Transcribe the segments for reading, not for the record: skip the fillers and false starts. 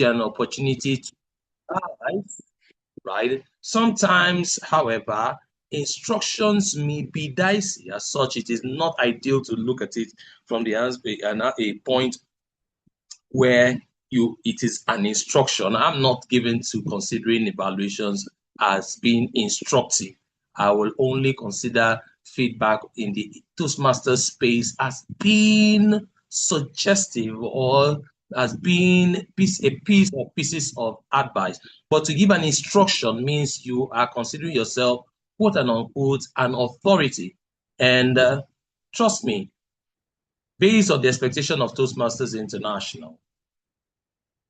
an opportunity to advise, right? Sometimes, however, instructions may be dicey. As such, it is not ideal to look at it from the a point where it is an instruction. I'm not given to considering evaluations as being instructive. I will only consider feedback in the Toastmaster space as being suggestive or as being a piece or pieces of advice. But to give an instruction means you are considering yourself, quote and unquote, an authority. And trust me, based on the expectation of Toastmasters International,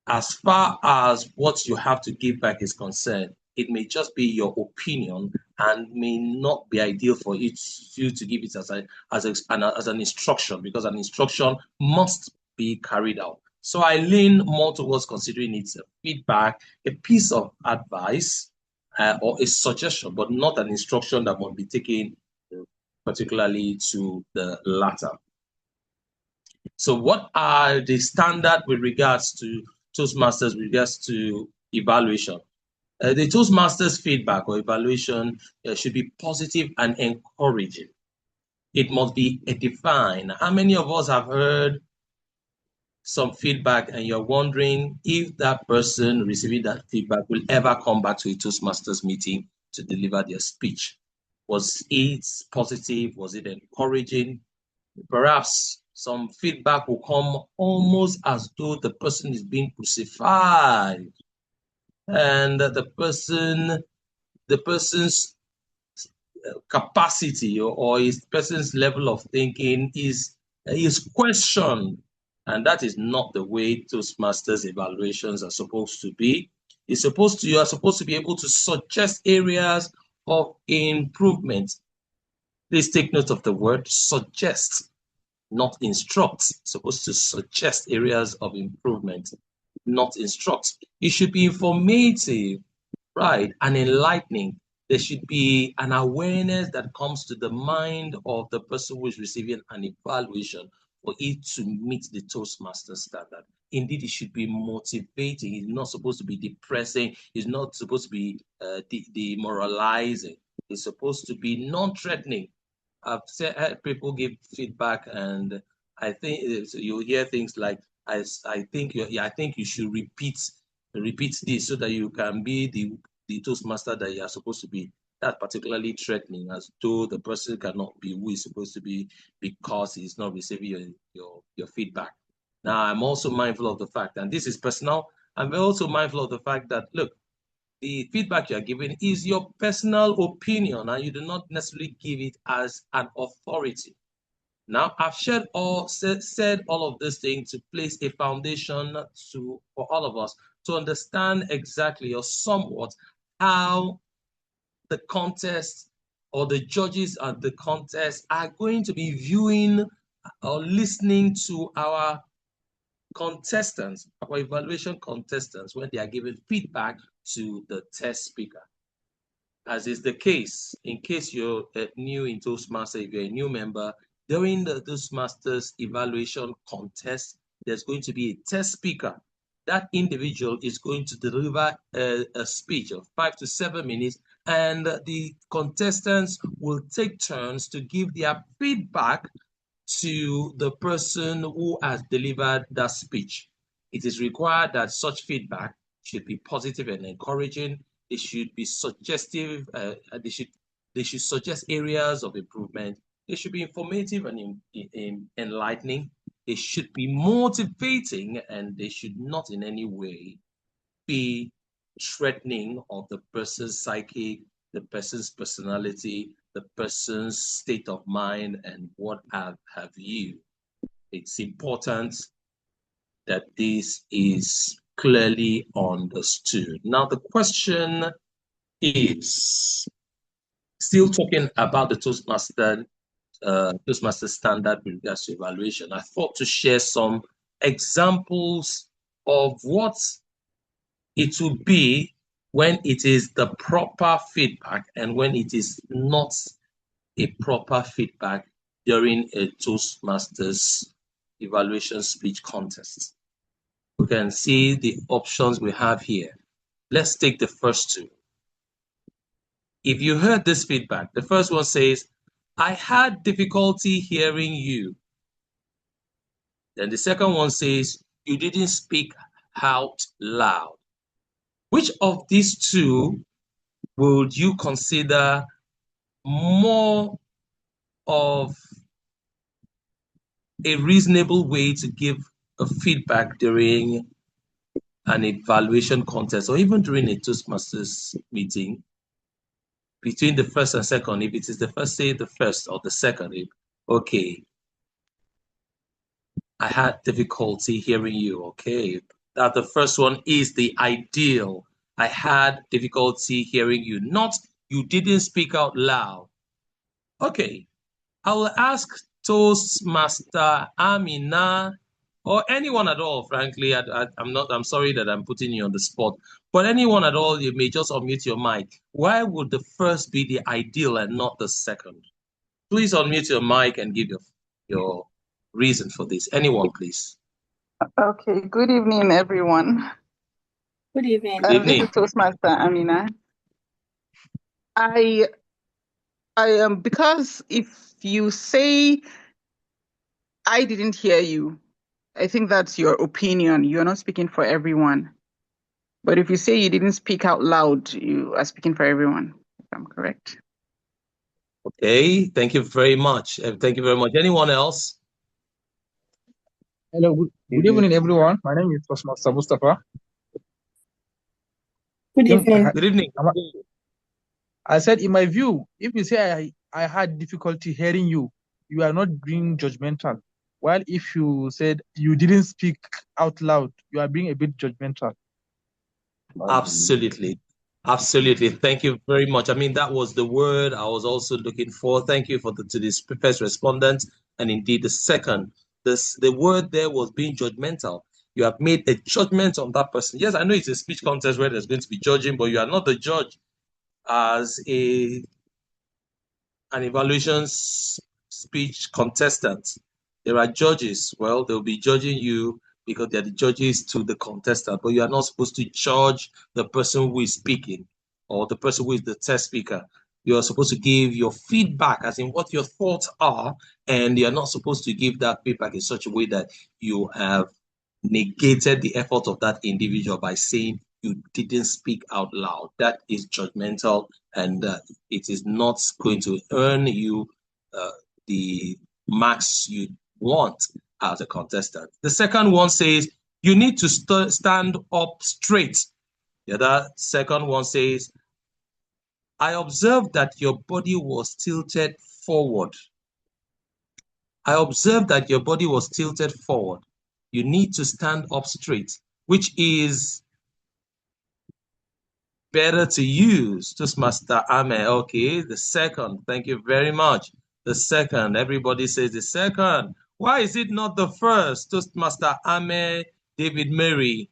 as far as what you have to give back is concerned, it may just be your opinion and may not be ideal for you to give it as an instruction, because an instruction must be carried out. So I lean more towards considering it a feedback, a piece of advice, or a suggestion, but not an instruction that must be taken particularly to the latter. So what are the standards with regards to Toastmasters with regards to evaluation? The Toastmasters feedback or evaluation should be positive and encouraging. It must be edifying. How many of us have heard some feedback and you're wondering if that person receiving that feedback will ever come back to a Toastmasters meeting to deliver their speech? Was it positive? Was it encouraging? Perhaps some feedback will come almost as though the person is being crucified, and the person's capacity or his person's level of thinking is questioned, and that is not the way Toastmasters evaluations are supposed to be. You are supposed to be able to suggest areas of improvement. Please take note of the word suggest, not instruct. It's supposed to suggest areas of improvement, not instruct. It should be informative, right, and enlightening. There should be an awareness that comes to the mind of the person who is receiving an evaluation for it to meet the Toastmaster standard. Indeed, it should be motivating. It's not supposed to be depressing. It's not supposed to be demoralizing. It's supposed to be non-threatening. I've had people give feedback, and I think you hear things like, "I think you should repeat this so that you can be the Toastmaster that you are supposed to be." That's particularly threatening, as though the person cannot be who is supposed to be because he's not receiving your feedback. Now, I'm also mindful of the fact, and this is personal, I'm also mindful of the fact that, look, the feedback you're giving is your personal opinion, and you do not necessarily give it as an authority. Now, I've said all of these things to place a foundation for all of us to understand exactly or somewhat how the contest or the judges at the contest are going to be viewing or listening to our contestants, our evaluation contestants, when they are giving feedback to the test speaker. As is the case, in case you're new in Toastmasters, if you're a new member, during the Toastmasters evaluation contest, there's going to be a test speaker. That individual is going to deliver a speech of 5 to 7 minutes, and the contestants will take turns to give their feedback to the person who has delivered that speech. It is required that such feedback should be positive and encouraging. It should be suggestive. They should suggest areas of improvement. They should be informative and enlightening. They should be motivating, and they should not in any way be threatening of the person's psyche, the person's personality, the person's state of mind, and what have you. It's important that this is clearly understood. Now, the question is, still talking about the Toastmaster standard with regards to evaluation, I thought to share some examples of what it would be when it is the proper feedback and when it is not a proper feedback during a Toastmasters evaluation speech contest. We can see the options we have here. Let's take the first two. If you heard this feedback, the first one says, I had difficulty hearing you. Then the second one says, you didn't speak out loud. Which of these two would you consider more of a reasonable way to give a feedback during an evaluation contest or even during a Toastmasters meeting? Between the first and second, if it is the first, say the first or the second. Okay, I had difficulty hearing you. Okay, that the first one is the ideal. I had difficulty hearing you, not you didn't speak out loud. Okay, I will ask Toastmaster Amina or anyone at all. Frankly, I'm sorry that I'm putting you on the spot, but anyone at all, you may just unmute your mic. Why would the first be the ideal and not the second? Please unmute your mic and give your reason for this. Anyone, please. Okay, good evening, everyone. Good evening. Good evening. This is Toastmaster Amina. I am because if you say I didn't hear you, I think that's your opinion. You're not speaking for everyone. But if you say you didn't speak out loud, you are speaking for everyone, if I'm correct. Okay, thank you very much. Thank you very much. Anyone else? Hello, good evening, everyone. My name is Toastmaster Mustafa. Good evening. Good evening. I said, in my view, if you say I had difficulty hearing you, you are not being judgmental. While if you said you didn't speak out loud, you are being a bit judgmental. Absolutely. Absolutely. Thank you very much. I mean, that was the word I was also looking for. Thank you to this first respondent. And indeed, the second, the word there was being judgmental. You have made a judgment on that person. Yes, I know it's a speech contest where there's going to be judging, but you are not the judge as an evaluation speech contestant. There are judges. Well, they'll be judging you because they're the judges to the contestant, but you are not supposed to judge the person who is speaking or the person who is the test speaker. You are supposed to give your feedback, as in what your thoughts are, and you're not supposed to give that feedback in such a way that you have negated the effort of that individual by saying you didn't speak out loud. That is judgmental, and it is not going to earn you the marks you want as a contestant. The second one says you need to stand up straight. The other second one says, I observed that your body was tilted forward. I observed that your body was tilted forward. You need to stand up straight, which is better to use. Toastmaster Ame. Okay, the second. Thank you very much. The second. Everybody says the second. Why is it not the first? Toastmaster Ame, David Mary.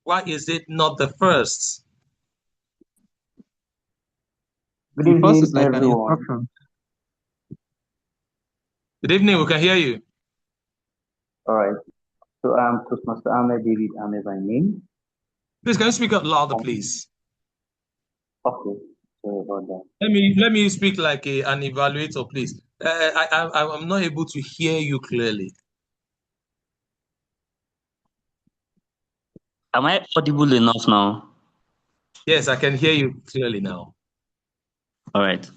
Why is it not the first? Good evening, like everyone. Good evening. We can hear you. All right. So I'm Toastmaster Ahmed David Ahmed by name. Please, can you speak up louder, please? Okay. Sorry about that. Let me speak like an evaluator, please. I'm not able to hear you clearly. Am I audible enough now? Yes, I can hear you clearly now. All right.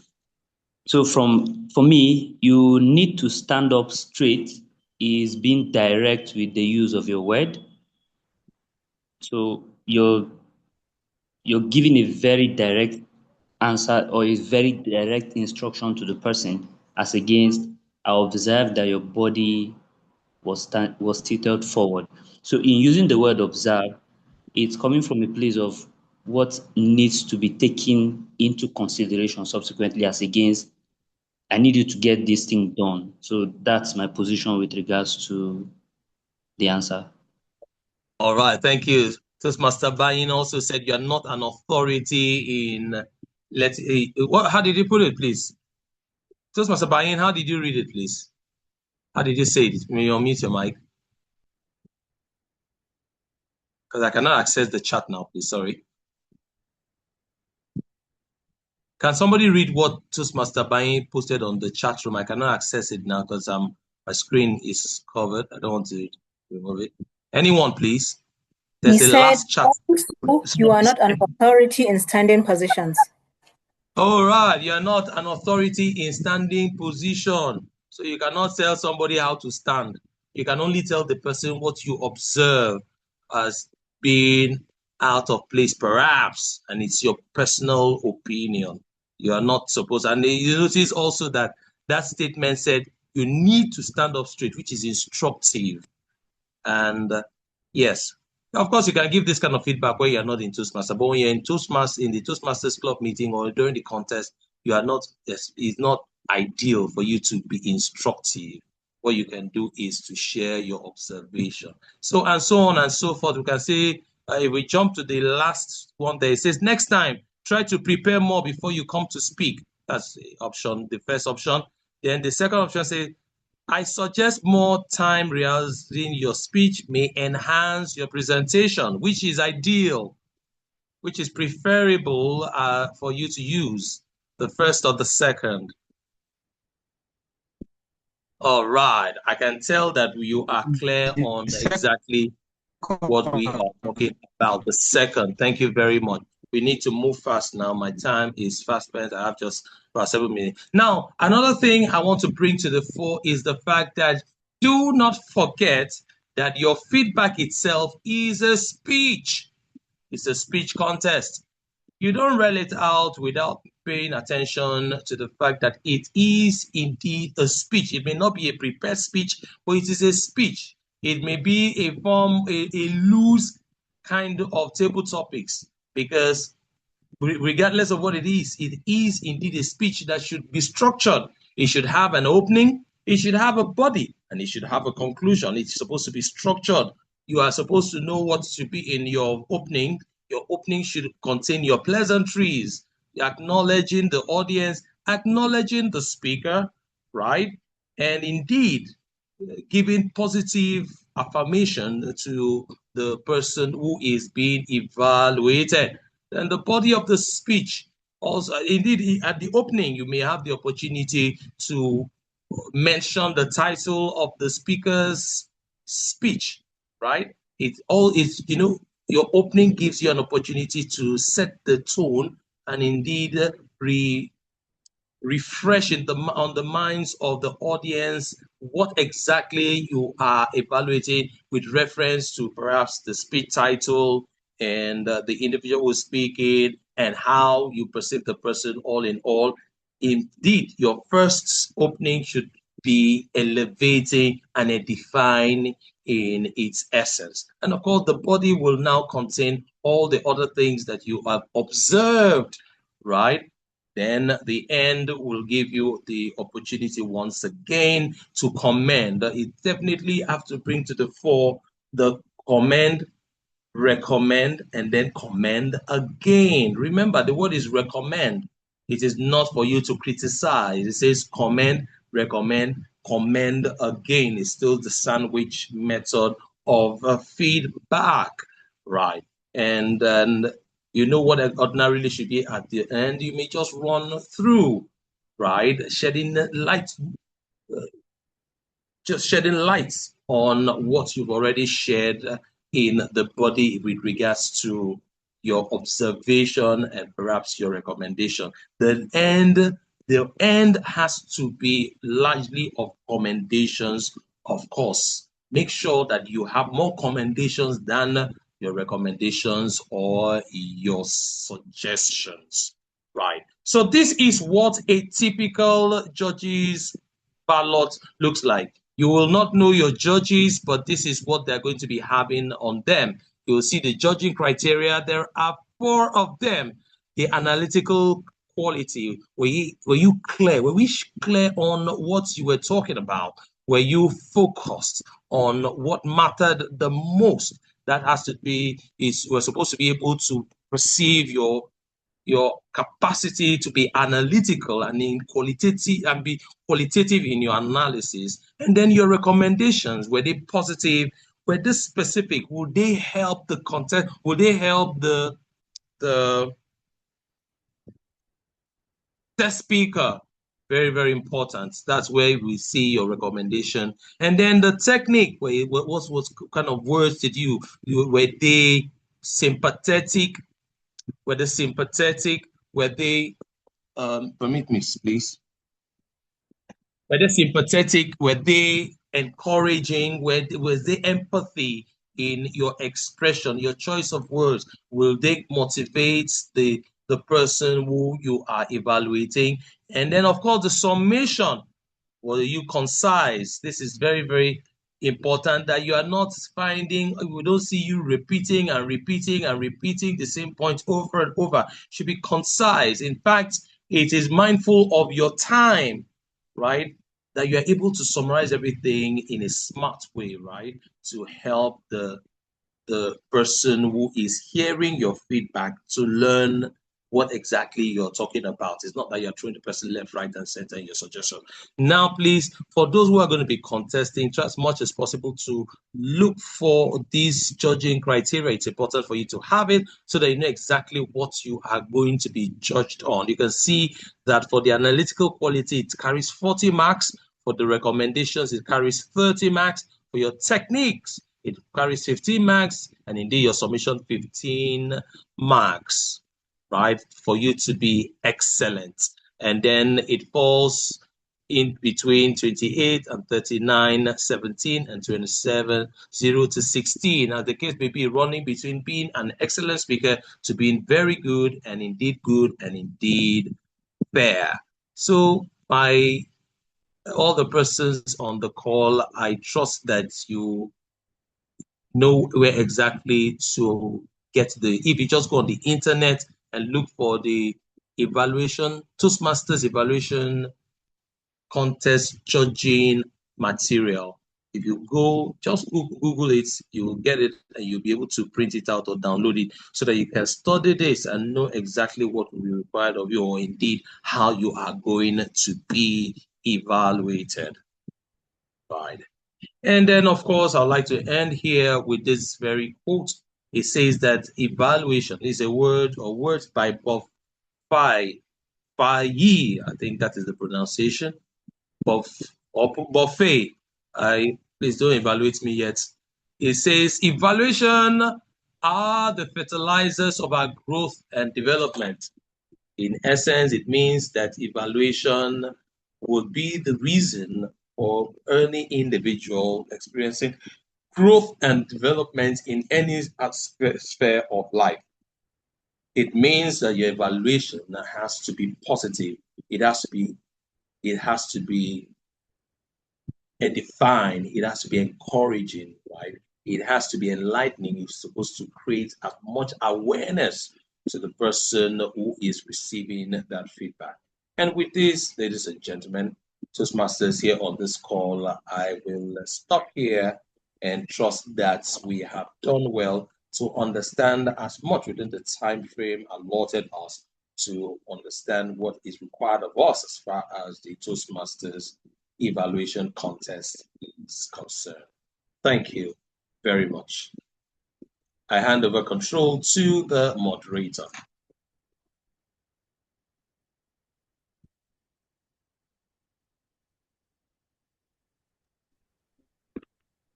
So for me, you need to stand up straight is being direct with the use of your word. So you're giving a very direct answer or a very direct instruction to the person, as against I observed that your body was tilted forward. So in using the word observe, it's coming from a place of what needs to be taken into consideration subsequently, as against I need you to get this thing done. So that's my position with regards to the answer. All right, thank you. Toastmaster Bayin also said you are not an authority in how did you put it, please? Toastmaster Bayin, how did you read it, please? How did you say it? May you unmute your mic? because I cannot access the chat now, please. Sorry. Can somebody read what Toastmaster Bain posted on the chat room? I cannot access it now because my screen is covered. I don't want to remove it. Anyone, please? There's He a said, last chat. you are not an authority in standing positions. All right, you are not an authority in standing position. So you cannot tell somebody how to stand. You can only tell the person what you observe as being out of place, perhaps, and it's your personal opinion. You are not supposed, and you notice also that that statement said you need to stand up straight, which is instructive. And yes, of course, you can give this kind of feedback when you're not in Toastmasters, but when you're in Toastmasters, in the Toastmasters Club meeting or during the contest, you are not, it's not ideal for you to be instructive. What you can do is to share your observation. So, and so on and so forth. We can say, if we jump to the last one there, it says, next time, try to prepare more before you come to speak. That's the option, the first option. Then the second option says, I suggest more time rehearsing your speech may enhance your presentation, which is ideal, which is preferable for you to use the first or the second. All right, I can tell that you are clear on exactly what we are talking about. The second, thank you very much. We need to move fast now. My time is fast spent. I have just about 7 minutes. Now, another thing I want to bring to the fore is the fact that do not forget that your feedback itself is a speech. It's a speech contest. You don't read it out without paying attention to the fact that it is indeed a speech. It may not be a prepared speech, but it is a speech. It may be a form, a loose kind of table topics, because regardless of what it is indeed a speech that should be structured. It should have an opening, it should have a body, and it should have a conclusion. It's supposed to be structured. You are supposed to know what should be in your opening. Your opening should contain your pleasantries, acknowledging the audience, acknowledging the speaker, right? And indeed, giving positive affirmation to the person who is being evaluated. And the body of the speech also, indeed, at the opening, you may have the opportunity to mention the title of the speaker's speech, right? It all is, you know, your opening gives you an opportunity to set the tone and indeed refresh on the minds of the audience what exactly you are evaluating with reference to perhaps the speech title and the individual who's speaking and how you perceive the person all in all. Indeed, your first opening should be elevating and edifying in its essence. And of course, the body will now contain all the other things that you have observed, right? Then the end will give you the opportunity once again to commend. It definitely have to bring to the fore the commend, recommend, and then commend again. Remember, the word is recommend. It is not for you to criticize. It says commend, recommend, commend again. It's still the sandwich method of feedback, right? And then you know what ordinarily should be at the end. You may just run through, right? Shedding light, just shedding lights on what you've already shared in the body with regards to your observation and perhaps your recommendation. The end has to be largely of commendations, of course. Make sure that you have more commendations than your recommendations or your suggestions, right? So this is what a typical judge's ballot looks like. You will not know your judges, but this is what they're going to be having on them. You will see the judging criteria. There are 4 of them. The analytical quality. Were you clear? Were we clear on what you were talking about? Were you focused on what mattered the most? That has to be, we're supposed to be able to perceive your capacity to be analytical and in qualitative and be qualitative in your analysis. And then your recommendations, were they positive were they specific? Would they help the content? Would they help the test speaker? Very, very important. That's where we see your recommendation. And then the technique, what kind of words did were they sympathetic? Were they sympathetic? Were they, permit me, please. Were they sympathetic? Were they encouraging? Was there empathy in your expression, your choice of words? Will they motivate the person who you are evaluating? And then, of course, the summation. Were you concise? This is very, very important, that you are not finding, we don't see you repeating and repeating and repeating the same point over and over. Should be concise. In fact, it is mindful of your time, right? That you are able to summarize everything in a smart way, right? To help the person who is hearing your feedback to learn what exactly you're talking about. It's not that you're throwing the person left, right, and center in your suggestion. Now, please, for those who are going to be contesting, try as much as possible to look for these judging criteria. It's important for you to have it so that you know exactly what you are going to be judged on. You can see that for the analytical quality, it carries 40 marks. For the recommendations, it carries 30 marks. For your techniques, it carries 15 marks, and indeed your submission 15 marks, right, for you to be excellent. And then it falls in between 28 and 39, 17 and 27, 0 to 16. As the case may be, running between being an excellent speaker to being very good and indeed fair. So by all the persons on the call, I trust that you know where exactly to get if you just go on the internet and look for the evaluation, Toastmasters evaluation contest judging material. If you go, just Google it, you will get it and you'll be able to print it out or download it so that you can study this and know exactly what will be required of you, or indeed how you are going to be evaluated. Right. And then, of course, I'd like to end here with this very quote. It says that evaluation is a word or words by Buffet. I think that is the pronunciation. Buffet. Please don't evaluate me yet. It says evaluation are the fertilizers of our growth and development. In essence, it means that evaluation would be the reason for any individual experiencing growth and development in any sphere of life. It means that your evaluation has to be positive. It has to be edifying. It has to be encouraging, right? It has to be enlightening. It's supposed to create as much awareness to the person who is receiving that feedback. And with this, ladies and gentlemen, Toastmasters here on this call, I will stop here and trust that we have done well to understand as much within the time frame allotted us to understand what is required of us as far as the Toastmasters evaluation contest is concerned. Thank you very much. I hand over control to the moderator.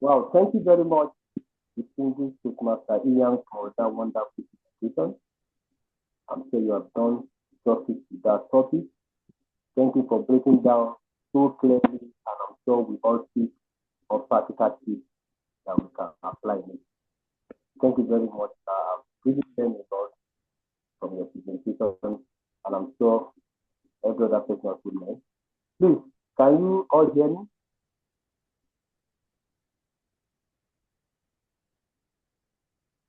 Wow, thank you very much, distinguished Toastmaster Ian, for that wonderful presentation. I'm sure you have done justice to that topic. Thank you for breaking down so clearly, and I'm sure we all see of practical tips that we can apply in it. Thank you very much. I've really learned a lot from your presentation, and I'm sure every other person has learned. Please, can you all hear me?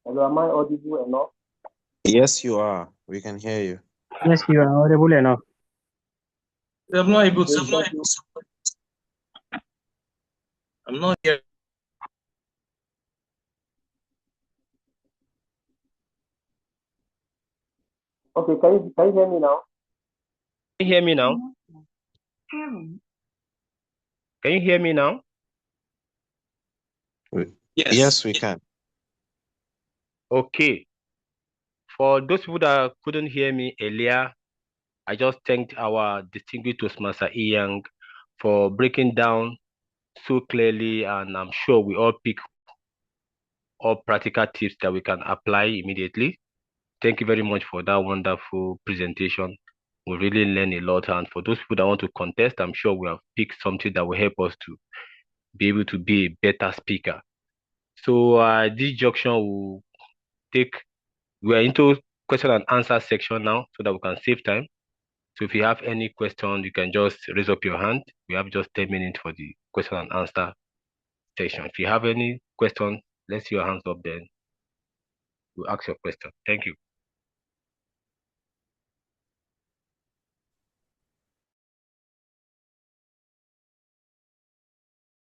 Hello, am I audible enough? Yes, you are. We can hear you. Yes, you are audible enough. I'm not able to. I'm not here. Okay, can you hear me now? Can you hear me now? Can you hear me now? Yes, we can. Okay. For those people that couldn't hear me earlier, I just thanked our distinguished Toastmaster Iyang for breaking down so clearly, and I'm sure we all pick up practical tips that we can apply immediately. Thank you very much for that wonderful presentation. We really learned a lot, and for those people that want to contest, I'm sure we have picked something that will help us to be able to be a better speaker. So this junction will we are into question and answer section now so that we can save time. So if you have any question, you can just raise up your hand. We have just 10 minutes for the question and answer section. If you have any question, let's see your hands up, then we'll ask your question. Thank you.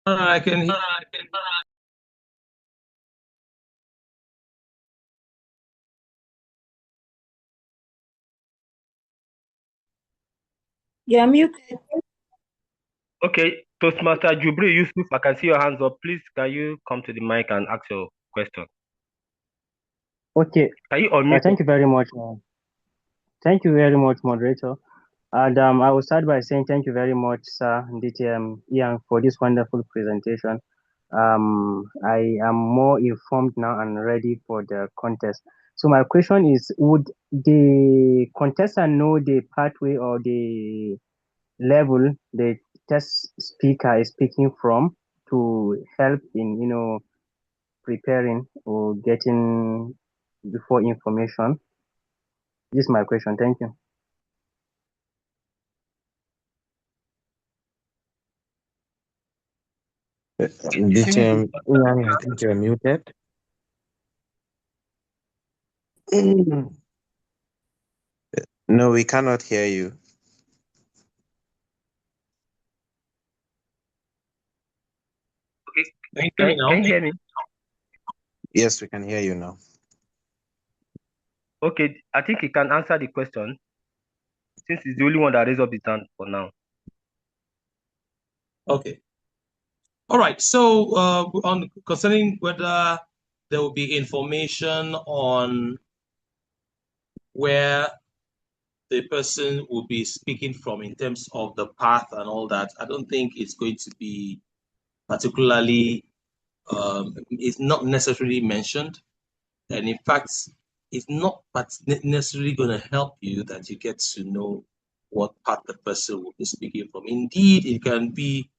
I can hear. You're muted. Okay, Toastmaster Jubri Yusuf, I can see your hands up. Please, can you come to the mic and ask your question? Okay. Can you unmute? Thank you very much. Thank you very much, moderator. And I will start by saying thank you very much, sir, DTM Ian, for this wonderful presentation. I am more informed now and ready for the contest. So my question is, would the contestant know the pathway or the level the test speaker is speaking from to help in, preparing or getting before information? This is my question. Thank you. DTM, Ian, I think you're muted. No, we cannot hear you. Okay, can you hear me? Yes, we can hear you now. Okay, I think he can answer the question since he's the only one that raised up his hand for now. Okay. All right. So on concerning whether there will be information on where the person will be speaking from in terms of the path and all that, I don't think it's going to be particularly, it's not necessarily mentioned. And in fact, it's not necessarily going to help you that you get to know what path the person will be speaking from. Indeed, it can be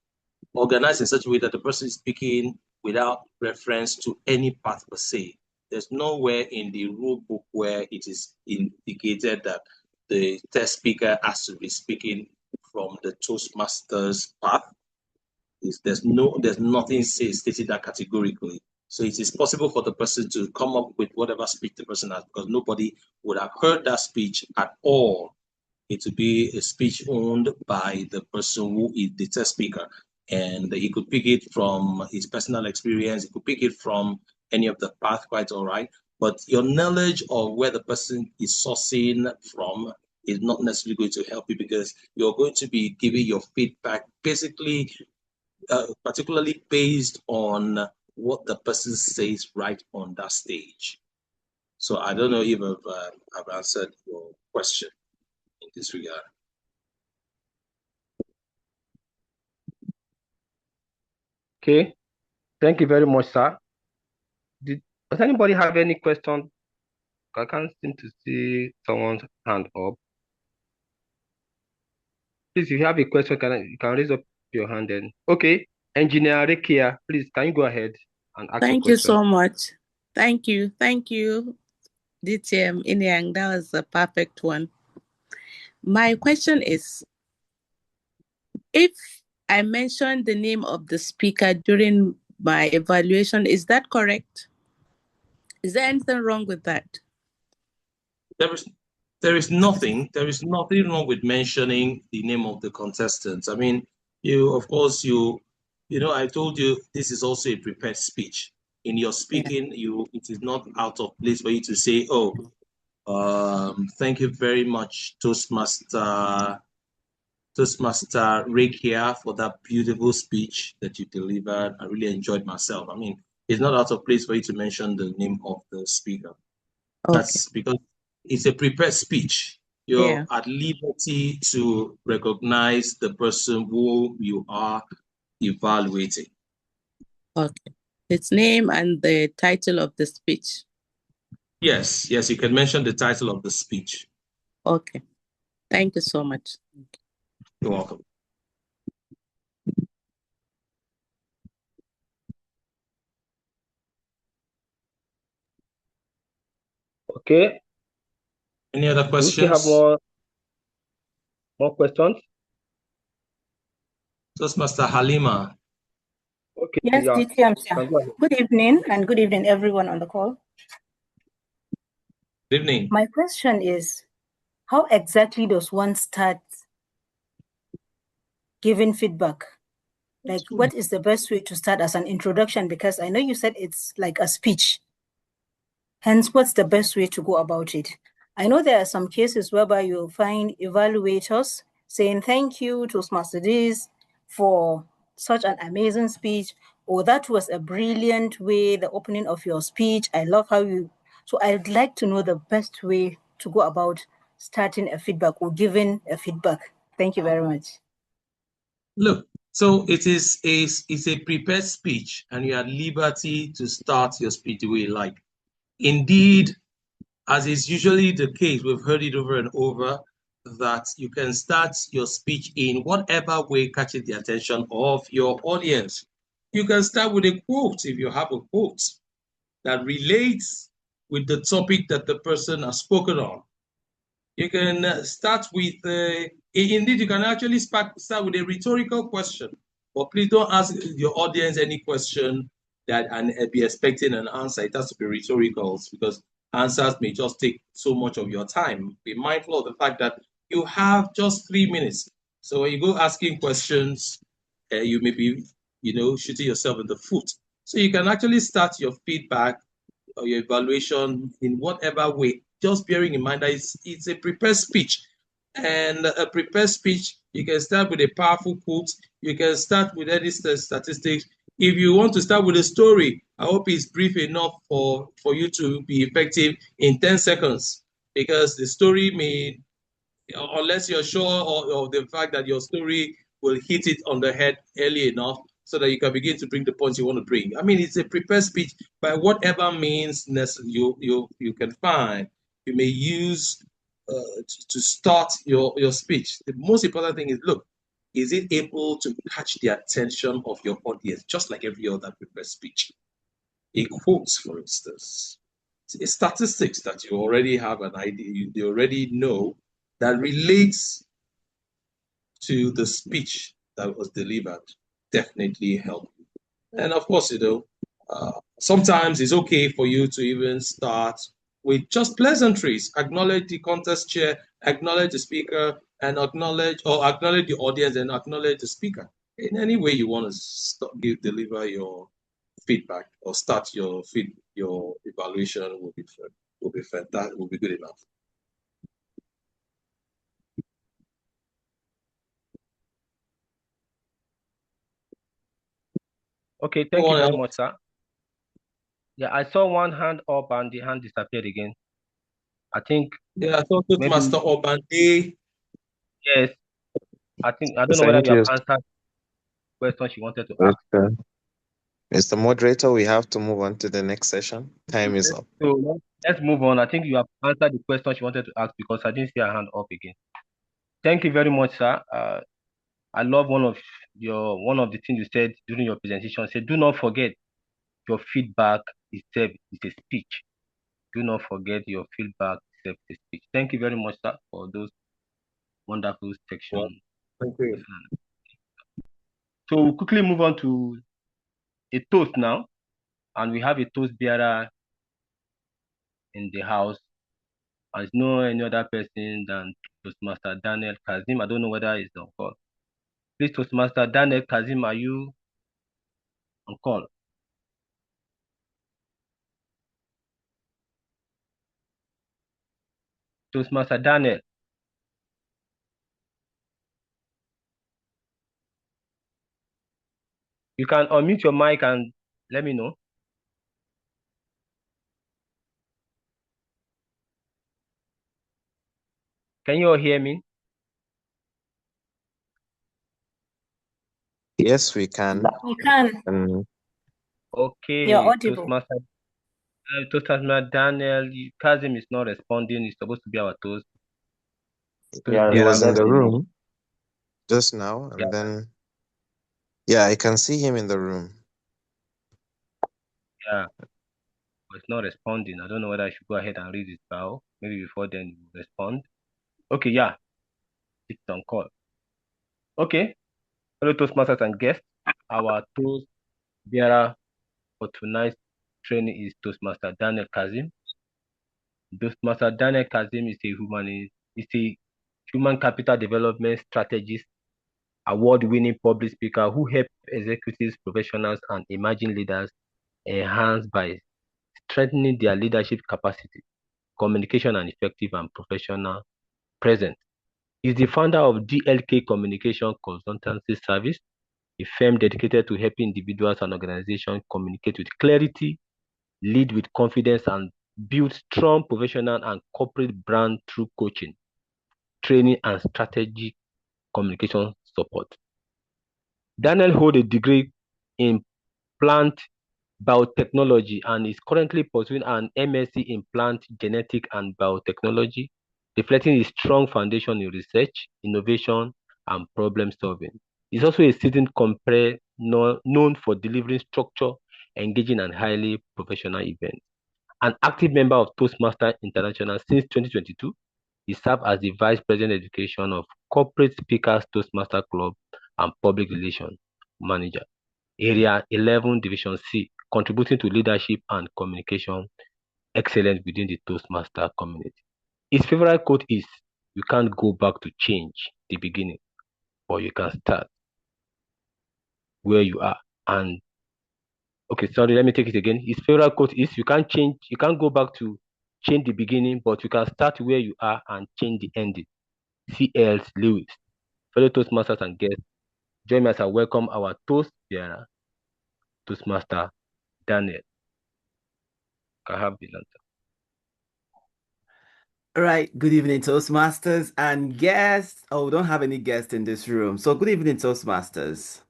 organized in such a way that the person is speaking without reference to any path per se. There's nowhere in the rule book where it is indicated that the test speaker has to be speaking from the Toastmasters path. There's nothing stated that categorically. So it is possible for the person to come up with whatever speech the person has, because nobody would have heard that speech at all. It would be a speech owned by the person who is the test speaker. And he could pick it from his personal experience. He could pick it from any of the path, quite all right. But your knowledge of where the person is sourcing from is not necessarily going to help you, because you're going to be giving your feedback basically, particularly based on what the person says right on that stage. So I don't know if I've answered your question in this regard. Okay, thank you very much, sir. Does anybody have any question? I can't seem to see someone's hand up. Please, if you have a question, you can raise up your hand then. Okay, Engineer Rekia, please, can you go ahead and ask your question? Thank you so much. Thank you, DTM Inyang. That was a perfect one. My question is, if I mentioned the name of the speaker during my evaluation, is that correct? Is there anything wrong with that? There is nothing wrong with mentioning the name of the contestants. I mean, of course, I told you this is also a prepared speech. In your speaking, it is not out of place for you to say, "Oh, thank you very much, Toastmaster Rick here, for that beautiful speech that you delivered. I really enjoyed myself." I mean, it's not out of place for you to mention the name of the speaker. Okay. That's because it's a prepared speech. You're at liberty to recognize the person who you are evaluating. Okay. Its name and the title of the speech. Yes, you can mention the title of the speech. Okay. Thank you so much. You're welcome. Okay. Any other questions? Do we still have more questions? Just Master Halima. Okay. Yes, Yeah. DTM-CI. Good evening, and good evening, everyone on the call. Good evening. My question is, how exactly does one start giving feedback? Like, what is the best way to start as an introduction? Because I know you said it's like a speech. Hence, what's the best way to go about it? I know there are some cases whereby you'll find evaluators saying, thank you, Toastmasters, for such an amazing speech, or that was a brilliant way, the opening of your speech. I love how you... So I'd like to know the best way to go about starting a feedback or giving a feedback. Thank you very much. Look, so it's a prepared speech, and you have liberty to start your speech the way you like. Indeed, as is usually the case, we've heard it over and over, that you can start your speech in whatever way catches the attention of your audience. You can start with a quote if you have a quote that relates with the topic that the person has spoken on. You can start with, indeed, you can actually start with a rhetorical question, but please don't ask your audience any question that and be expecting an answer. It has to be rhetorical because answers may just take so much of your time. Be mindful of the fact that you have just 3 minutes. So when you go asking questions, you may be, shooting yourself in the foot. So you can actually start your feedback or your evaluation in whatever way, just bearing in mind that it's a prepared speech. And a prepared speech, you can start with a powerful quote, you can start with any statistics. If you want to start with a story, I hope it's brief enough for you to be effective in 10 seconds, because the story may, unless you're sure of the fact that your story will hit it on the head early enough so that you can begin to bring the points you want to bring. I mean, it's a prepared speech by whatever means you can find. You may use to start your speech. The most important thing is, look, is it able to catch the attention of your audience, just like every other prepared speech? A quote, for instance, it's statistics that you already have an idea, you already know, that relates to the speech that was delivered, definitely help you. And of course, sometimes it's okay for you to even start with just pleasantries. Acknowledge the contest chair, acknowledge the speaker, and acknowledge the audience and acknowledge the speaker. In any way you want to deliver your feedback or start your evaluation will be fantastic, will be good enough. Okay, thank you very much, sir. Yeah, I saw one hand up and the hand disappeared again. I think. Yeah, I thought maybe... Master Obande. Yes. I don't know whether you have answered the question she wanted to ask. Okay. Mr. Moderator, we have to move on to the next session. Time is up. So let's move on. I think you have answered the question she wanted to ask because I didn't see her hand up again. Thank you very much, sir. I love one of the things you said during your presentation. Said, do not forget your feedback itself is a speech. Do not forget your feedback itself is a speech. Thank you very much, sir, for those wonderful sections. Thank you. So we'll quickly move on to a toast now, and we have a toast bearer in the house. There's no any other person than Toastmaster Daniel Kazim. I don't know whether he's on call. Please, Toastmaster Daniel Kazim, are you on call? Toastmaster Daniel. You can unmute your mic and let me know. Can you all hear me? Yes, we can. We can. Okay, You're audible. Toastmaster Daniel, Kazim is not responding. He's supposed to be our toast. Yeah, he was in the room just now, and Yeah. then yeah, I can see him in the room. Yeah, but it's not responding. I don't know whether I should go ahead and read his bio. Maybe before then he will respond. Okay, yeah, it's on call. Okay, hello Toastmasters and guests. Our toast bearer for tonight's training is Toastmaster Daniel Kazim. Toastmaster Daniel Kazim is a human capital development strategist, award-winning public speaker who helps executives, professionals, and emerging leaders enhance by strengthening their leadership capacity, communication, and effective and professional presence. He is the founder of DLK Communication Consultancy Service, a firm dedicated to helping individuals and organizations communicate with clarity, lead with confidence, and build strong professional and corporate brand through coaching, training, and strategic communication support. Daniel holds a degree in plant biotechnology and is currently pursuing an MSc in plant genetic and biotechnology, reflecting his strong foundation in research, innovation, and problem solving. He's also a seasoned compere known for delivering structured, engaging, and highly professional events. An active member of Toastmasters International since 2022, he served as the Vice President Education of Corporate Speakers Toastmaster Club and Public Relations Manager, Area 11 Division C, contributing to leadership and communication excellence within the Toastmaster community. His favorite quote is, "You can't go back to change the beginning, but you can start where you are." And okay, sorry, let me take it again. His favorite quote is, you can't go back to change the beginning, but you can start where you are and change the ending. C.L. Lewis. Fellow Toastmasters and guests, join me as I welcome our toast bearer, Toastmaster Daniel. I have the answer. All right, good evening, Toastmasters and guests. Oh, we don't have any guests in this room. So good evening, Toastmasters.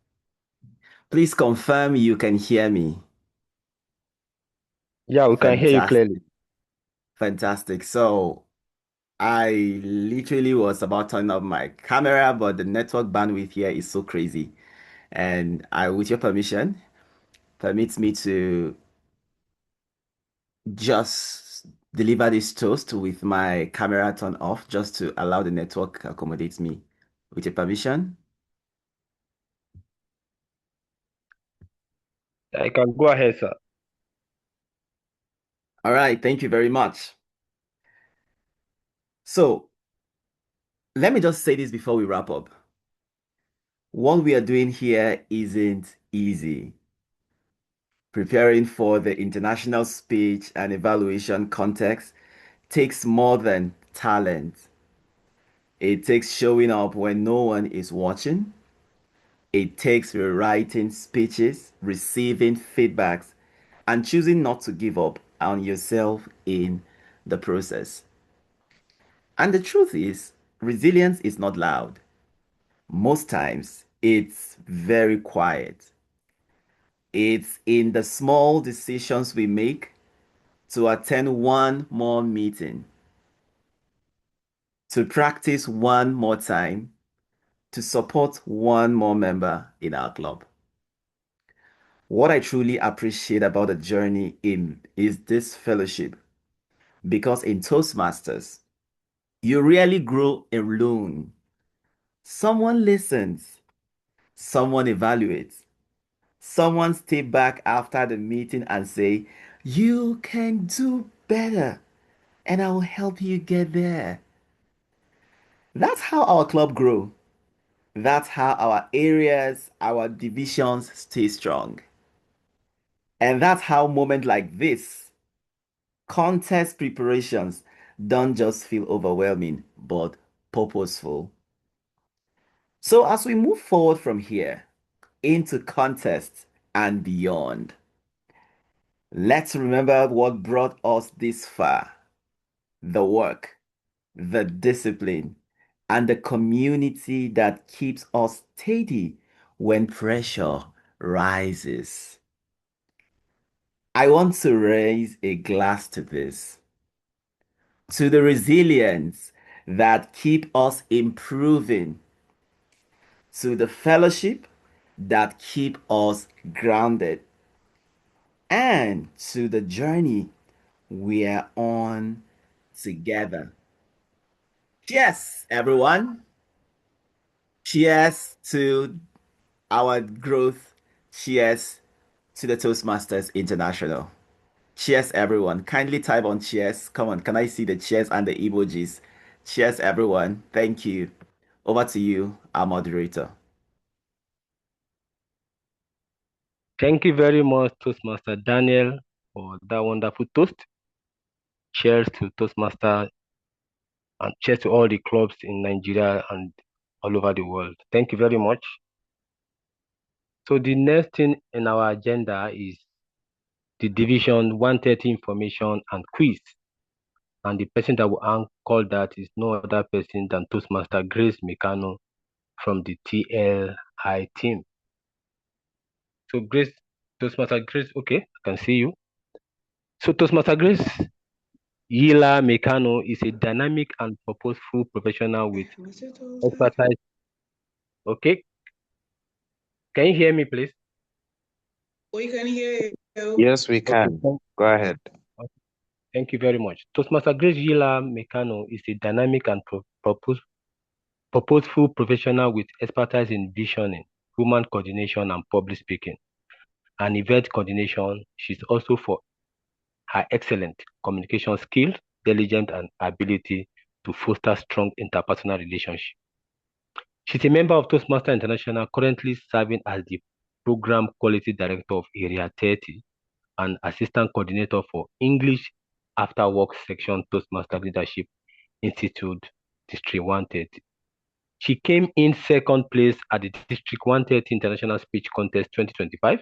Please confirm you can hear me. Yeah, we can hear you clearly. Fantastic. So I literally was about to turn off my camera, but the network bandwidth here is so crazy. And with your permission, permits me to just deliver this toast with my camera turned off, just to allow the network accommodate me. With your permission. I can go ahead, sir. All right, thank you very much. So, let me just say this before we wrap up. What we are doing here isn't easy. Preparing for the international speech and evaluation context takes more than talent. It takes showing up when no one is watching. It takes rewriting speeches, receiving feedbacks, and choosing not to give up on yourself in the process. And the truth is, resilience is not loud. Most times, it's very quiet. It's in the small decisions we make to attend one more meeting, to practice one more time, to support one more member in our club. What I truly appreciate about the journey is this fellowship, because in Toastmasters, you really grow alone. Someone listens, someone evaluates, someone step back after the meeting and say, "You can do better, and I will help you get there." That's how our club grow. That's how our areas, our divisions stay strong. And that's how moments like this, contest preparations, don't just feel overwhelming, but purposeful. So as we move forward from here into contests and beyond, let's remember what brought us this far: the work, the discipline, and the community that keeps us steady when pressure rises. I want to raise a glass to this, to the resilience that keep us improving, to the fellowship that keep us grounded, and to the journey we are on together. Cheers, everyone. Cheers to our growth. Cheers to the Toastmasters International. Cheers, everyone. Kindly type on cheers. Come on, can I see the cheers and the emojis? Cheers, everyone. Thank you. Over to you, our moderator. Thank you very much, Toastmaster Daniel, for that wonderful toast. Cheers to Toastmaster and cheers to all the clubs in Nigeria and all over the world. Thank you very much. So the next thing in our agenda is the Division 130 information and quiz. And the person that will anchor that is no other person than Toastmaster Grace Mikano from the TLI team. So Toastmaster Grace, okay, I can see you. So Toastmaster Grace Yila Mekano is a dynamic and purposeful professional with expertise. Okay. Can you hear me, please? We can hear you. Yes, we can. Okay. Go ahead. Thank you very much. Toastmaster Grace Yila Mekano is a dynamic and purposeful professional with expertise in visioning, human coordination, and public speaking. And event coordination. She's also for her excellent communication skills, diligence, and ability to foster strong interpersonal relationships. She's a member of Toastmaster International, currently serving as the Program Quality Director of Area 30 and Assistant Coordinator for English Afterwork Section Toastmaster Leadership Institute, District 130. She came in second place at the District 130 International Speech Contest 2025.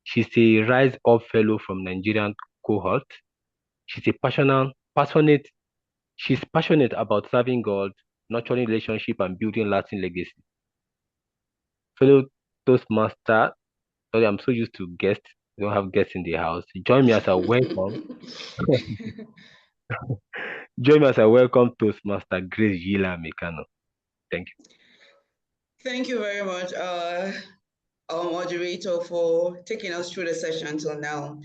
She's a Rise Up Fellow from Nigerian cohort. She's passionate about serving God, nurturing relationship, and building lasting legacy. Fellow Toastmaster, sorry, I'm so used to guests. We don't have guests in the house. Join me as I welcome. Join me as I welcome Toastmaster Grace Yila Mekano. Thank you. Thank you very much, our moderator, for taking us through the session till now.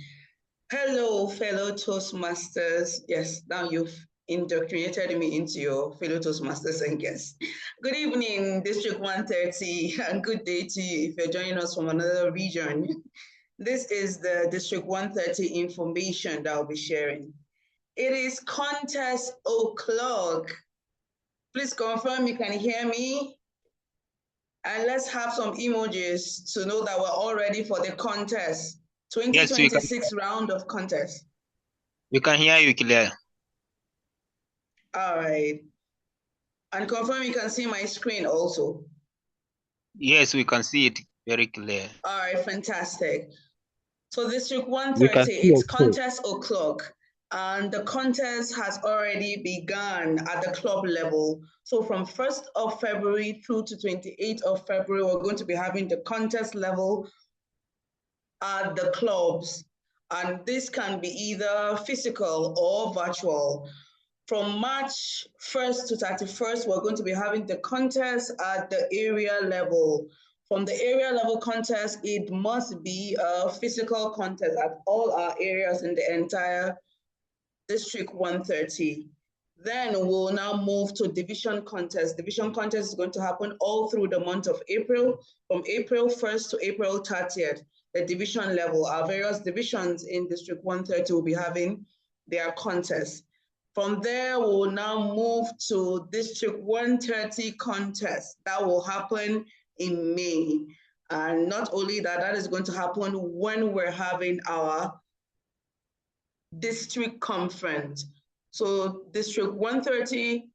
Hello, fellow Toastmasters. Yes, now you've indoctrinated me into your fellow Toastmasters and guests. Good evening, District 130, and good day to you if you're joining us from another region. This is the District 130 information that I'll be sharing. It is contest o'clock. Please confirm you can hear me. And let's have some emojis to know that we're all ready for the contest. 2026 yes, round of contest. We can hear you clear. All right. And confirm you can see my screen also. Yes, we can see it very clear. All right, fantastic. So District 130, it's contest o'clock. And the contest has already begun at the club level. So from 1st of February through to 28th of February, we're going to be having the contest level at the clubs. And this can be either physical or virtual. From March 1st to 31st, we're going to be having the contest at the area level. From the area level contest, it must be a physical contest at all our areas in the entire District 130. Then we'll now move to division contest. Division contest is going to happen all through the month of April, from April 1st to April 30th. The division level, our various divisions in District 130 will be having their contests. From there, we'll now move to District 130 contest. That will happen in May. And not only that, that is going to happen when we're having our district conference. So District 130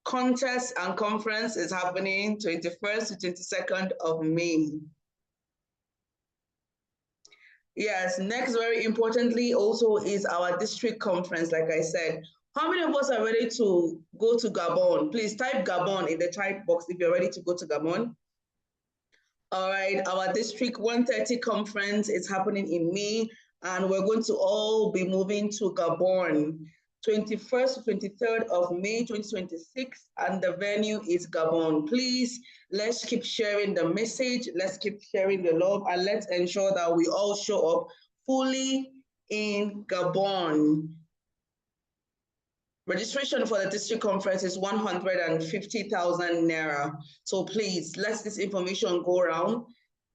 contest and conference is happening 21st to 22nd of May. Yes, next, very importantly, also is our district conference, like I said. How many of us are ready to go to Gabon? Please type Gabon in the chat box if you're ready to go to Gabon. All right, our District 130 conference is happening in May, and we're going to all be moving to Gabon, 21st to 23rd of May 2026, and the venue is Gabon. Please, let's keep sharing the message, let's keep sharing the love, and let's ensure that we all show up fully in Gabon. Registration for the district conference is 150,000 Naira. So please, let this information go around,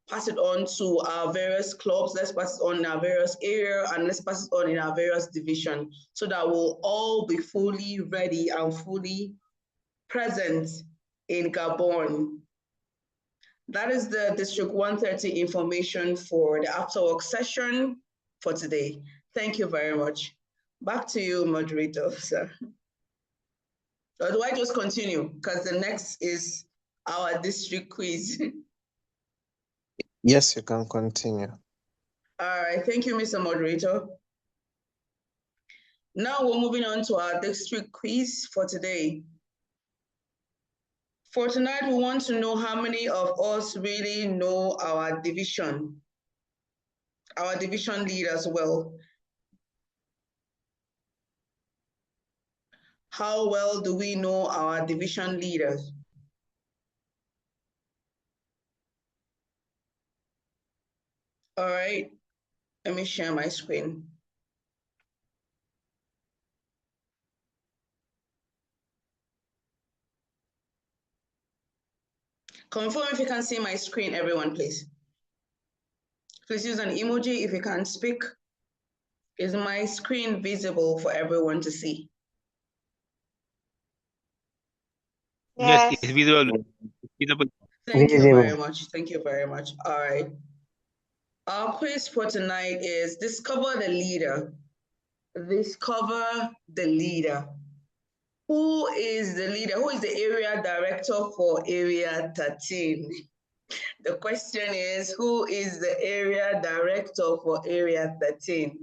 pass it on to our various clubs, let's pass it on in our various areas, and let's pass it on in our various divisions so that we'll all be fully ready and fully present in Gabon. That is the District 130 information for the Afterwork session for today. Thank you very much. Back to you, moderator, sir. Or do I just continue? Because the next is our district quiz. Yes, you can continue. All right, thank you, Mr. Moderator. Now we're moving on to our district quiz for today. For tonight, we want to know how many of us really know our division lead as well. How well do we know our division leaders? All right, let me share my screen. Confirm if you can see my screen, everyone, please. Please use an emoji if you can't speak. Is my screen visible for everyone to see? Yes, it's visible. Thank you very much. Thank you very much. All right. Our quiz for tonight is Discover the Leader. Discover the Leader. Who is the leader? Who is the area director for Area 13? The question is, who is the area director for Area 13?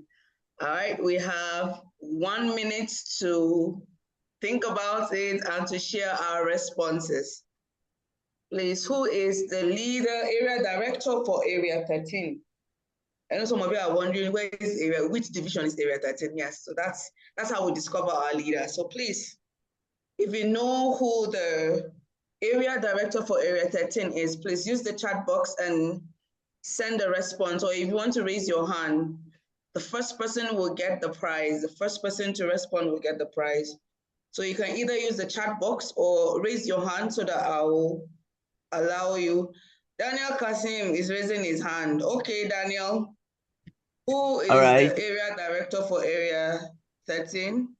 All right, we have 1 minute to think about it and to share our responses. Please, who is the leader, area director for Area 13? I know some of you are wondering where is area, which division is Area 13? Yes, so that's how we discover our leader. So please, if you know who the area director for Area 13 is, please use the chat box and send a response. Or if you want to raise your hand, the first person will get the prize. The first person to respond will get the prize. So you can either use the chat box or raise your hand so that I will allow you. Daniel Kasim is raising his hand. Okay, Daniel. Who is the area director for Area 13?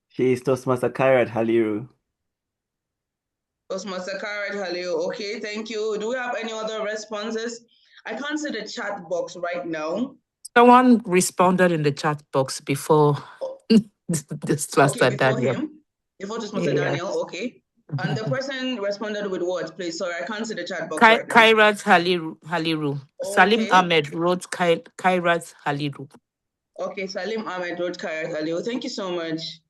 She is Toastmaster Kairat Haliru. Toastmaster Kairat Haliru. Okay, thank you. Do we have any other responses? I can't see the chat box right now. Someone responded in the chat box before this Toastmaster Daniel. Before Toastmaster Daniel, okay. And the person responded with what, please? Sorry, I can't see the chat box right now. Kairat Haliru. Okay. Salim Ahmed wrote Kairat Haliru. Okay, Salim Ahmed wrote Kairat Haliru. Thank you so much.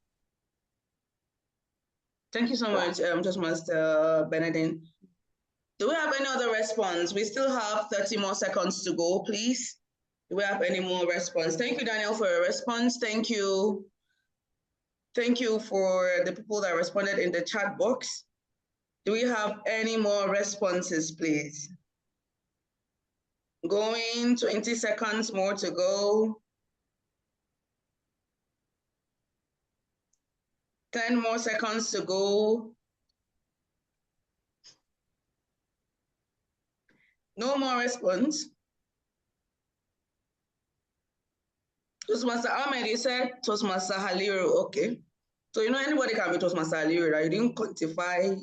Thank you so much, Toastmaster Benedin. Do we have any other response? We still have 30 more seconds to go, please. Do we have any more response? Thank you, Daniel, for your response. Thank you. Thank you for the people that responded in the chat box. Do we have any more responses, please? Going, 20 seconds more to go. 10 more seconds to go. No more response. Toastmaster Ahmed, you said Toastmaster Haliru, okay. So you know anybody can be Toastmaster Haliru, right? You didn't quantify,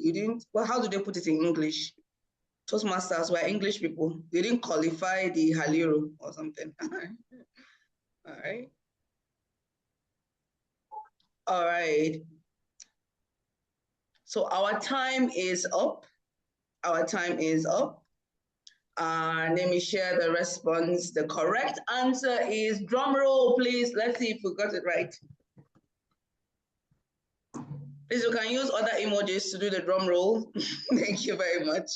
well, how do they put it in English? Toastmasters were English people. You didn't qualify the Haliru or something. All right. All right. So our time is up. Our time is up. Let me share the response. The correct answer is, drum roll, please. Let's see if we got it right. Please, you can use other emojis to do the drum roll. Thank you very much.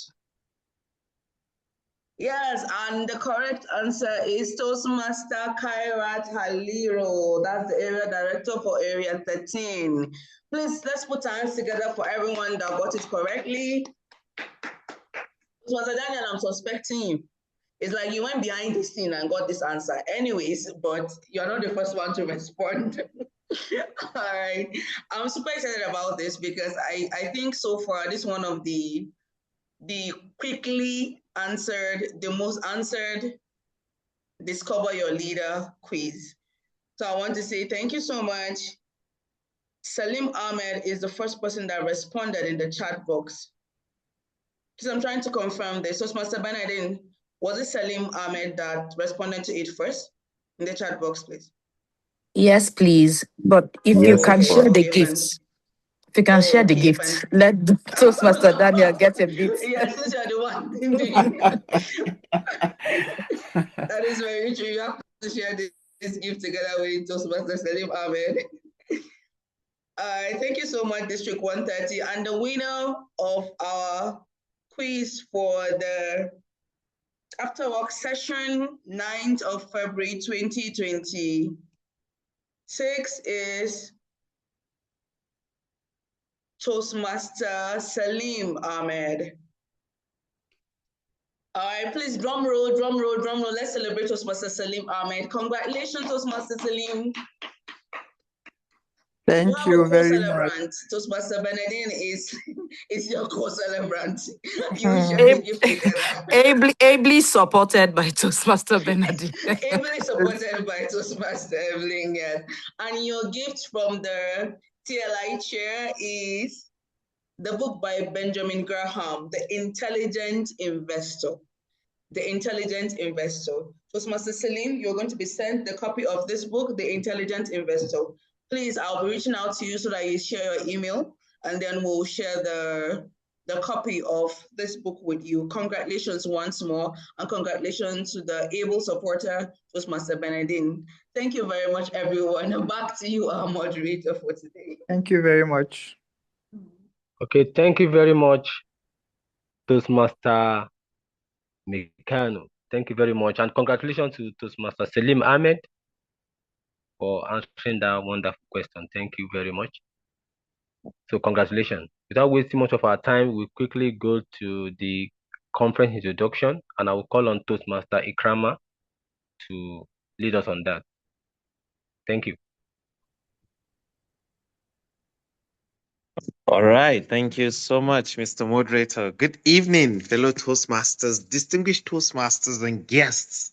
Yes, and the correct answer is Toastmaster Kairat Haliro. That's the area director for Area 13. Please, let's put hands together for everyone that got it correctly. Toastmaster Daniel, I'm suspecting you. It's like you went behind this thing and got this answer. Anyways, but you're not the first one to respond. All right. I'm super excited about this because I think so far this is one of the quickly answered, the most answered Discover Your Leader quiz. So I want to say thank you so much. Salim Ahmed is the first person that responded in the chat box. Because I'm trying to confirm this. So Master Bernardine, was it Salim Ahmed that responded to it first? In the chat box, please. Yes, please. But if you can share the gifts, if you can share the gifts, let Toastmaster Daniel get a bit. Yes, since you're the one doing that is very true. You have to share this gift together with Toastmaster Salim Ahmed. Thank you so much, District 130. And the winner of our quiz for the Afterwork session, 9th of February 2026 is Toastmaster Salim Ahmed. All right, please drum roll, drum roll, drum roll. Let's celebrate Toastmaster Salim Ahmed. Congratulations, Toastmaster Salim. Thank you very much. Toastmaster Benedine is your co-celebrant. You share the gift together. Ably supported by Toastmaster Bernardine. Ably supported by Toastmaster Evelyn, yes. And your gift from the TLI chair is the book by Benjamin Graham, The Intelligent Investor. The Intelligent Investor. Toastmaster Salim, you're going to be sent the copy of this book, The Intelligent Investor. Please, I'll be reaching out to you so that you share your email, and then we'll share the copy of this book with you. Congratulations once more, and congratulations to the able supporter, Toastmaster Benedine. Thank you very much, everyone. Back to you, our moderator for today. Thank you very much. Okay, thank you very much, Toastmaster Mekano. Thank you very much, and congratulations to Toastmaster Salim Ahmed for answering that wonderful question. Thank you very much. So congratulations. Without wasting much of our time, we'll quickly go to the conference introduction, and I will call on Toastmaster Ikrama to lead us on that. Thank you. All right. Thank you so much, Mr. Moderator. Good evening, fellow Toastmasters, distinguished Toastmasters, and guests.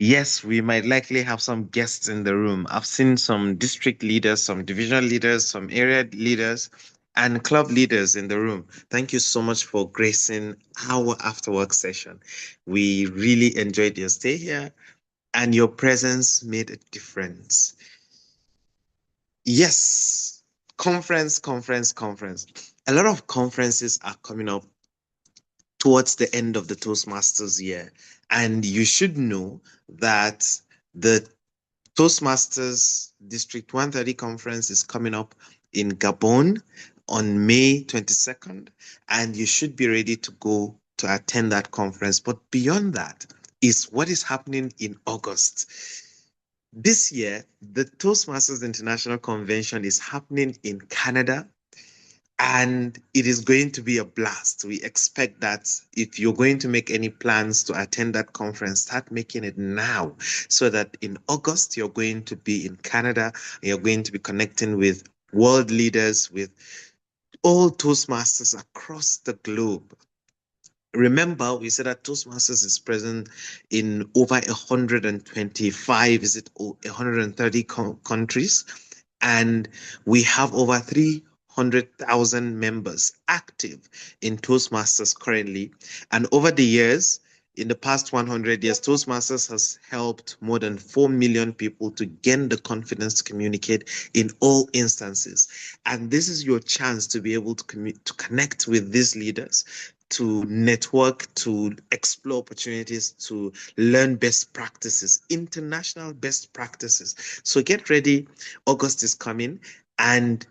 Yes, we might likely have some guests in the room. I've seen some district leaders, some division leaders, some area leaders, and club leaders in the room. Thank you so much for gracing our Afterwork session. We really enjoyed your stay here, and your presence made a difference. Yes, conference. A lot of conferences are coming up towards the end of the Toastmasters year. And you should know that the Toastmasters District 130 conference is coming up in Gabon on May 22nd. And you should be ready to go to attend that conference. But beyond that is what is happening in August. This year, the Toastmasters International Convention is happening in Canada, and it is going to be a blast. We expect that if you're going to make any plans to attend that conference, start making it now, so that in August, you're going to be in Canada, and you're going to be connecting with world leaders, with all Toastmasters across the globe. Remember, we said that Toastmasters is present in over 125, 130 countries, and we have over 300,000 members active in Toastmasters currently. And over the years, in the past 100 years, Toastmasters has helped more than 4 million people to gain the confidence to communicate in all instances. And this is your chance to be able to connect with these leaders, to network, to explore opportunities, to learn best practices, international best practices. So get ready. August is coming, and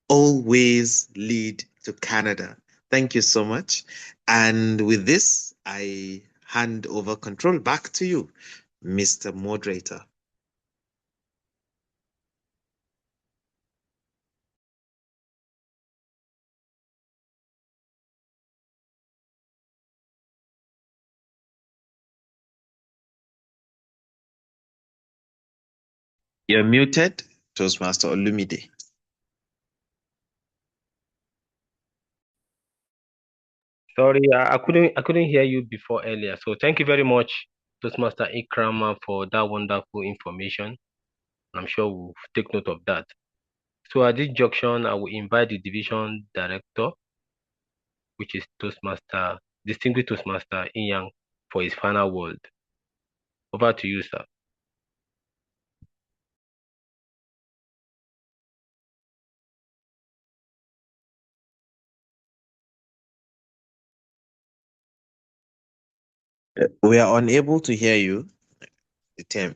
always lead to Canada. Thank you so much. And with this, I hand over control back to you, Mr. Moderator. You're muted, Toastmaster Olumide. Sorry, I couldn't hear you before earlier. So thank you very much, Toastmaster Ikrama, for that wonderful information. I'm sure we'll take note of that. So at this junction, I will invite the division director, which is distinguished Toastmaster Inyang, for his final word. Over to you, sir. We are unable to hear you.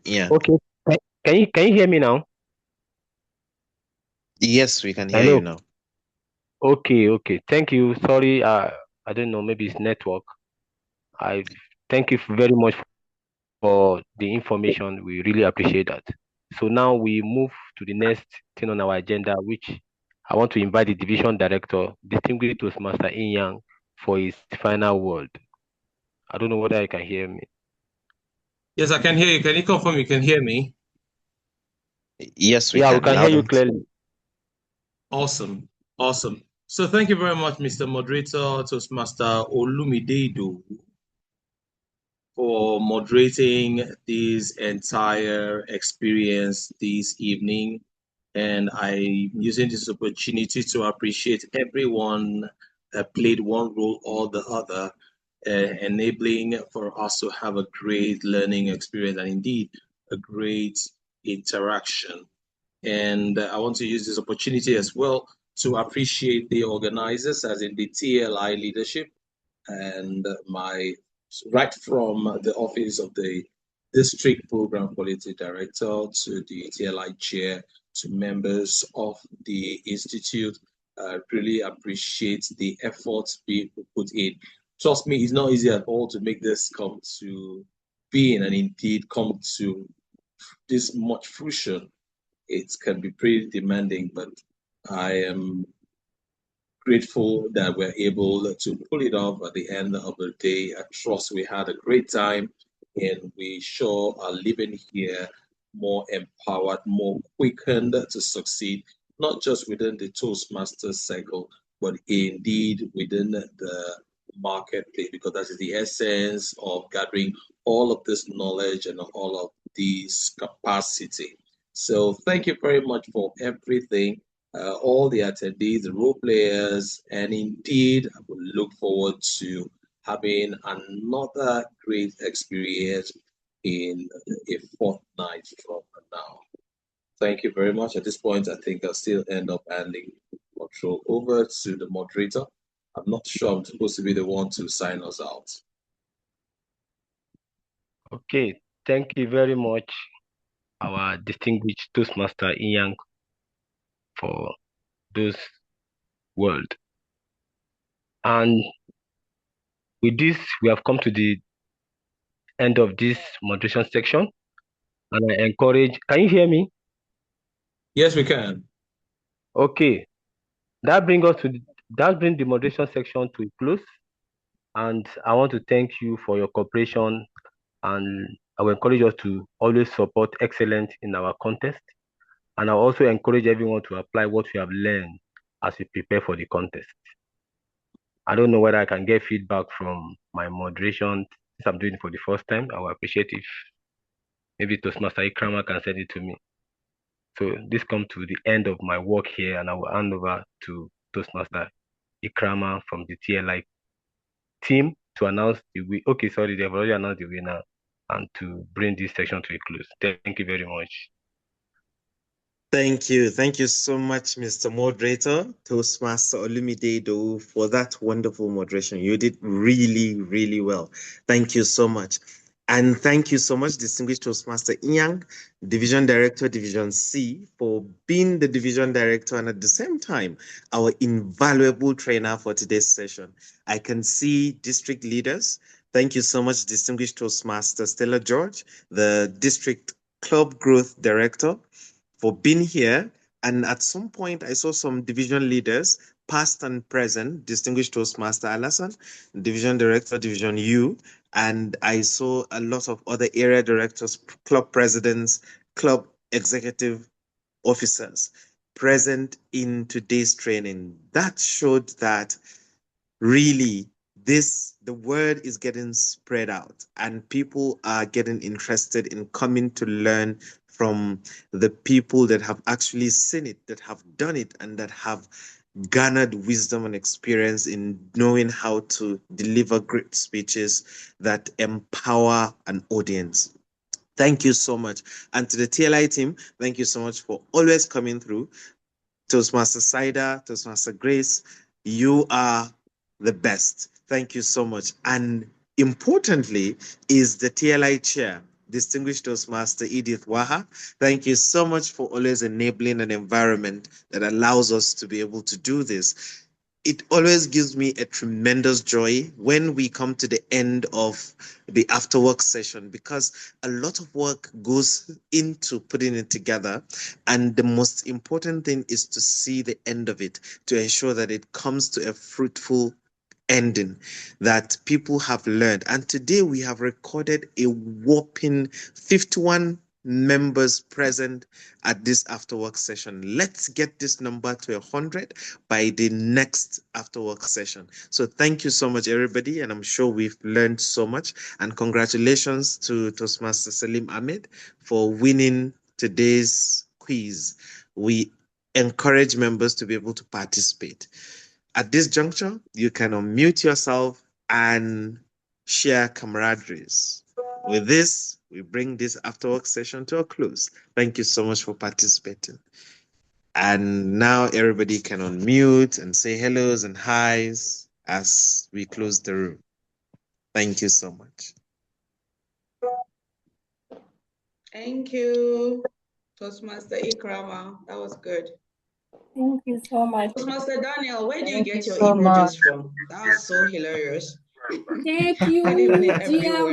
Yeah. Okay. Can you hear me now? Yes, we can hear Hello. you now. Okay. Thank you. Sorry, I don't know, maybe it's network. I thank you very much for the information. We really appreciate that. So now we move to the next thing on our agenda, which I want to invite the division director, distinguished Toastmaster Inyang, for his final word. I don't know whether you can hear me. Yes, I can hear you. Can you confirm you can hear me? Yes, we Yeah, can. we can hear you clearly. Awesome. So thank you very much, Mr. Moderator, Toastmaster Olumide, for moderating this entire experience this evening. And I'm using this opportunity to appreciate everyone that played one role or the other, enabling for us to have a great learning experience and indeed a great interaction. And I want to use this opportunity as well to appreciate the organizers, as in the TLI leadership, and right from the office of the district program quality director to the TLI chair to members of the institute. I really appreciate the efforts people put in. Trust me, it's not easy at all to make this come to being and indeed come to this much fruition. It can be pretty demanding, but I am grateful that we're able to pull it off at the end of the day. I trust we had a great time and we sure are leaving here more empowered, more quickened to succeed, not just within the Toastmasters cycle, but indeed within the marketplace, because that is the essence of gathering all of this knowledge and all of this capacity. So thank you very much for everything, all the attendees, the role players, and indeed, I will look forward to having another great experience in a fortnight from now. Thank you very much. At this point, I think I'll still end up handing control over to the moderator. I'm not sure I'm supposed to be the one to sign us out. Okay, thank you very much, our distinguished Toastmaster Inyang, for those words. And with this, we have come to the end of this moderation section. And I encourage, can you hear me? Yes, we can. Okay, that brings the moderation section to a close. And I want to thank you for your cooperation, and I will encourage us to always support excellence in our contest. And I also encourage everyone to apply what we have learned as we prepare for the contest. I don't know whether I can get feedback from my moderation since I'm doing it for the first time. I will appreciate if maybe Toastmaster Ikrama can send it to me. So this comes to the end of my work here, and I will hand over to Toastmaster Ikrama from the TLI team to announce the winner. Okay, sorry, they've already announced the winner, and to bring this section to a close. Thank you very much. Thank you. Thank you so much, Mr. Moderator, Toastmaster Olumide, for that wonderful moderation. You did really, really well. Thank you so much. And thank you so much, distinguished Toastmaster Inyang, Division Director, Division C, for being the Division Director and at the same time, our invaluable trainer for today's session. I can see district leaders. Thank you so much, distinguished Toastmaster Stella George, the District Club Growth Director, for being here. And at some point, I saw some division leaders, past and present, distinguished Toastmaster Alasan, Division Director, Division U, and I saw a lot of other area directors, club presidents, club executive officers present in today's training. That showed that really the word is getting spread out and people are getting interested in coming to learn from the people that have actually seen it, that have done it, and that have garnered wisdom and experience in knowing how to deliver great speeches that empower an audience. Thank you so much. And to the TLI team, thank you so much for always coming through. Toastmaster Saida, Toastmaster Grace, you are the best. Thank you so much. And importantly, is the TLI chair, distinguished Toastmaster Edith Waha. Thank you so much for always enabling an environment that allows us to be able to do this. It always gives me a tremendous joy when we come to the end of the afterwork session, because a lot of work goes into putting it together. And the most important thing is to see the end of it, to ensure that it comes to a fruitful ending that people have learned. And today we have recorded a whopping 51 members present at this afterwork session. Let's get this number to 100 by the next afterwork session. So thank you so much, everybody. And I'm sure we've learned so much. And congratulations to Toastmaster Salim Ahmed for winning today's quiz. We encourage members to be able to participate. At this juncture, you can unmute yourself and share camaraderies. With this, we bring this afterwork session to a close. Thank you so much for participating. And now everybody can unmute and say hellos and highs as we close the room. Thank you so much. Thank you, Toastmaster Ikrama. That was good. Thank you so much. Toastmaster Daniel, where do you Thank get you your so emojis much. from? That was so hilarious. Thank I didn't you, need every dear word.